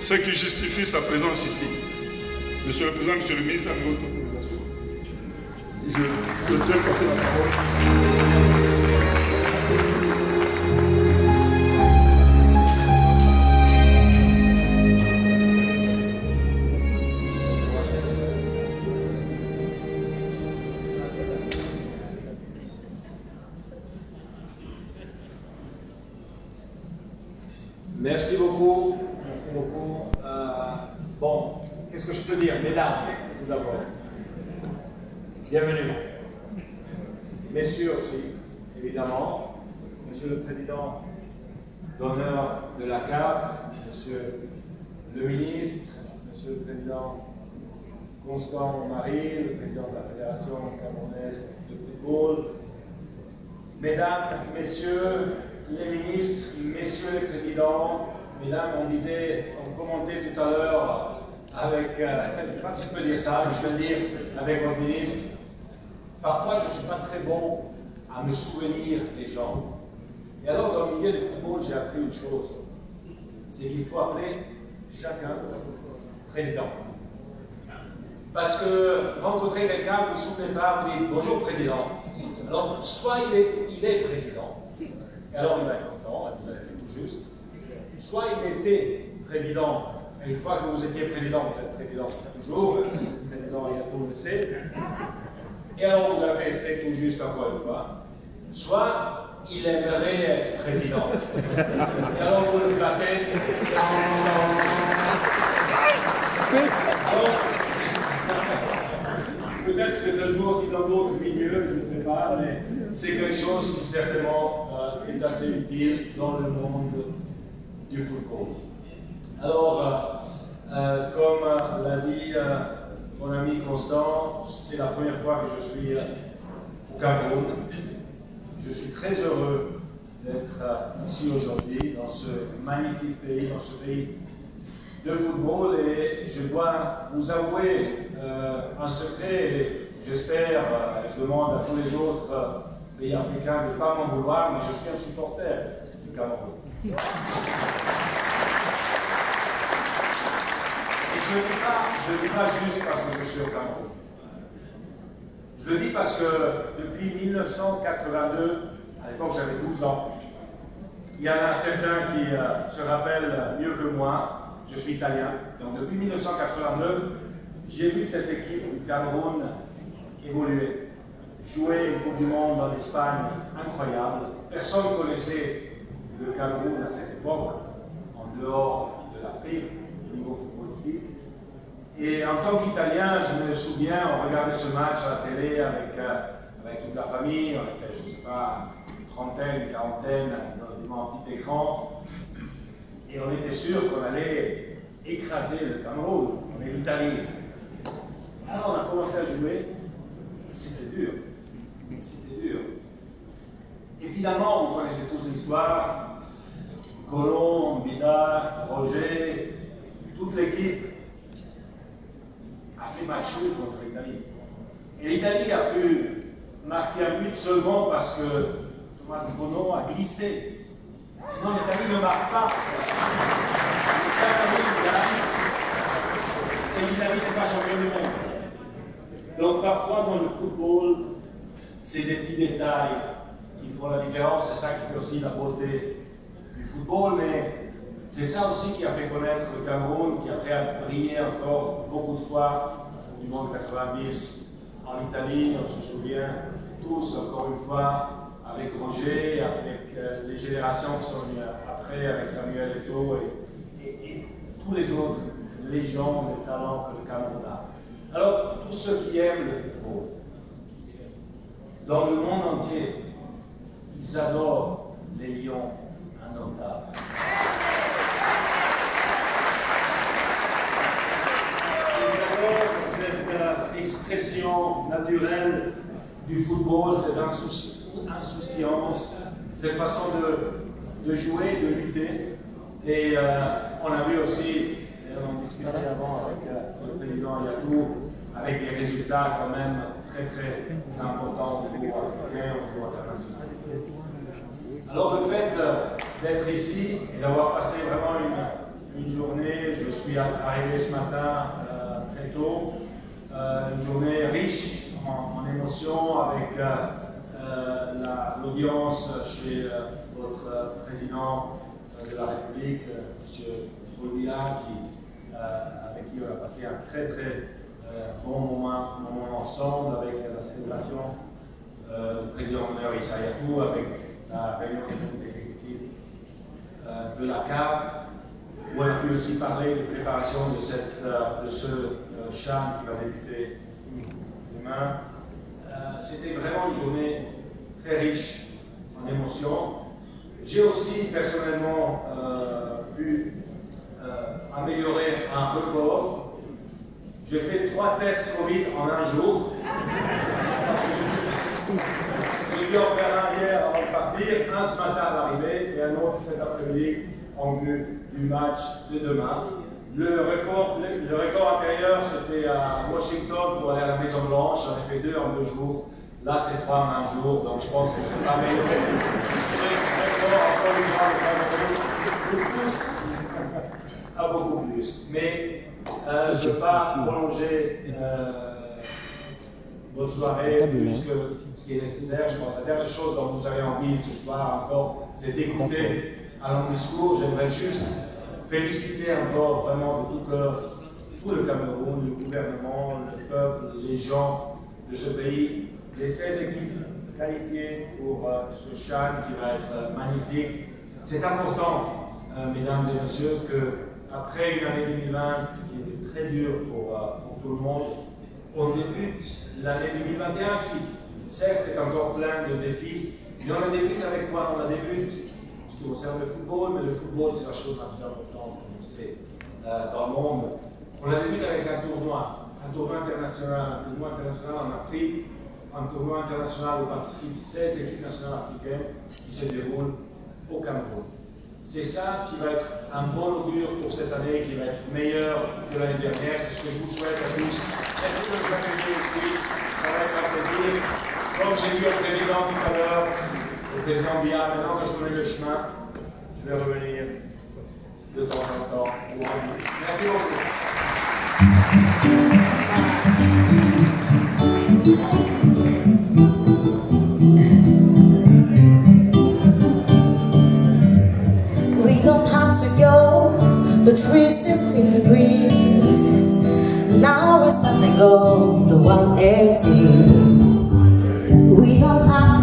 ce qui justifie sa présence ici. Monsieur le Président, Monsieur le Ministre, avec votre autorisation, je tiens à passer la parole. Merci beaucoup. Merci beaucoup. Bon, qu'est-ce que je peux dire? Mesdames, tout d'abord. Bienvenue. Messieurs aussi, évidemment. Monsieur le Président d'honneur de la CAF, Monsieur le Ministre, Monsieur le Président Constant Marie, le Président de la Fédération camerounaise de football. Mesdames, Messieurs, les ministres, messieurs les présidents, mesdames, on commentait tout à l'heure avec, je ne sais pas si je peux dire ça, mais je vais le dire avec votre ministre. Parfois, je ne suis pas très bon à me souvenir des gens. Et alors, dans le milieu du football, j'ai appris une chose, c'est qu'il faut appeler chacun président. Parce que rencontrer quelqu'un, vous ne vous souvenez pas, vous dites bonjour président. Alors, soit il est président. Et alors il va être content, vous avez fait tout juste. Soit il était président, et une fois que vous étiez président, vous êtes président toujours, le président Yato le sait. Et alors vous avez fait tout juste encore une fois. Soit il aimerait être président. Et alors vous le flattez. Peut-être que ça joue aussi dans d'autres milieux, je ne sais pas, mais c'est quelque chose qui certainement est assez utile dans le monde du football. Alors, comme l'a dit mon ami Constant, c'est la première fois que je suis au Cameroun. Je suis très heureux d'être ici aujourd'hui, dans ce magnifique pays, dans ce pays de football, et je dois vous avouer un secret, et j'espère, je demande à tous les autres pays africains de ne pas m'en vouloir, mais je suis un supporter du Cameroun. Et je ne le dis pas juste parce que je suis au Cameroun. Je le dis parce que depuis 1982, à l'époque j'avais 12 ans, il y en a certains qui se rappellent mieux que moi. Je suis italien, donc depuis 1982, j'ai vu cette équipe du Cameroun évoluer, jouer une Coupe du Monde en Espagne incroyable. Personne ne connaissait le Cameroun à cette époque, en dehors de l'Afrique, au niveau footballistique. Et en tant qu'Italien, je me souviens, on regardait ce match à la télé avec toute la famille, on était, je ne sais pas, une trentaine, une quarantaine, devant un petit écran. Et on était sûr qu'on allait écraser le Cameroun, on est l'Italie. Alors on a commencé à jouer, c'était dur, c'était dur. Et finalement, vous connaissez tous l'histoire, Colomb, Mbida, Roger, toute l'équipe a fait match nul contre l'Italie. Et l'Italie a pu marquer un but seulement parce que Thomas Colomb a glissé. Sinon, l'Italie ne marque pas. Et l'Italie n'est pas champion du monde. Donc, parfois, dans le football, c'est des petits détails qui font la différence. C'est ça qui fait aussi la beauté du football. Mais c'est ça aussi qui a fait connaître le Cameroun, qui après a brillé encore beaucoup de fois du monde 90 en Italie. On se souvient tous, encore une fois, avec Roger, avec les générations qui sont venues après, avec Samuel Eto'o et tous les autres légendes et talents que le Cameroun a. Alors, tous ceux qui aiment le football, dans le monde entier, ils adorent les lions indomptables. Ils adorent cette expression naturelle du football, cette insouciance, cette façon de jouer, de lutter. Et on a vu aussi, on discutait avant avec le président Yato, avec des résultats quand même très très importants au niveau africain, au niveau international. Alors le fait d'être ici et d'avoir passé vraiment une journée, je suis arrivé ce matin très tôt, une journée riche en émotions avec l'audience chez votre président de la République, M. Paul Biya, avec qui on a passé un très bon moment ensemble, avec la célébration du président d'honneur Issa Yatou, avec la réunion du comité exécutif de la CAF, où on a pu aussi parler des préparations de ce CHAN qui va débuter ici demain. C'était vraiment une journée très riche en émotions. J'ai aussi personnellement pu améliorer un record. J'ai fait 3 tests Covid en un jour. J'ai dû en faire un hier avant de partir, un ce matin à l'arrivée et un autre cet après-midi en vue du match de demain. Le record antérieur, c'était à Washington pour aller à la Maison Blanche. J'en ai fait 2 en 2 jours. Là, c'est 3 en un jour, donc je pense que je vais pas améliorer. Le pouce à beaucoup plus. Mais je ne vais pas prolonger vos soirées plus que ce qui est nécessaire. Je pense que la dernière chose dont vous avez envie ce soir encore, c'est d'écouter un long discours. J'aimerais juste féliciter encore vraiment de tout cœur tout le Cameroun, le gouvernement, le peuple, les gens de ce pays, les 16 équipes qualifiées pour ce CHAN qui va être magnifique. C'est important, mesdames et messieurs, qu'après une année 2020 qui était très dure pour tout le monde, on débute l'année 2021 qui, certes, est encore plein de défis, mais on la débute avec quoi? On la débute en ce qui concerne le football, mais le football, c'est la chose la plus importante, comme on sait, dans le monde. On la débute avec un tournoi international en Afrique, un tournoi international où participent 16 équipes nationales africaines qui se déroulent au Cameroun. C'est ça qui va être un bon augure pour cette année, qui va être meilleur que l'année dernière. C'est ce que je vous souhaite à tous. Merci de nous accueillir ici. Ça va être un plaisir. Comme j'ai dit au président tout à l'heure, au président Biya, maintenant que je connais le chemin, je vais revenir de temps en temps pour en dire. Merci beaucoup. We don't have to go the 360 degrees. Now it's time to go the 180. We don't have to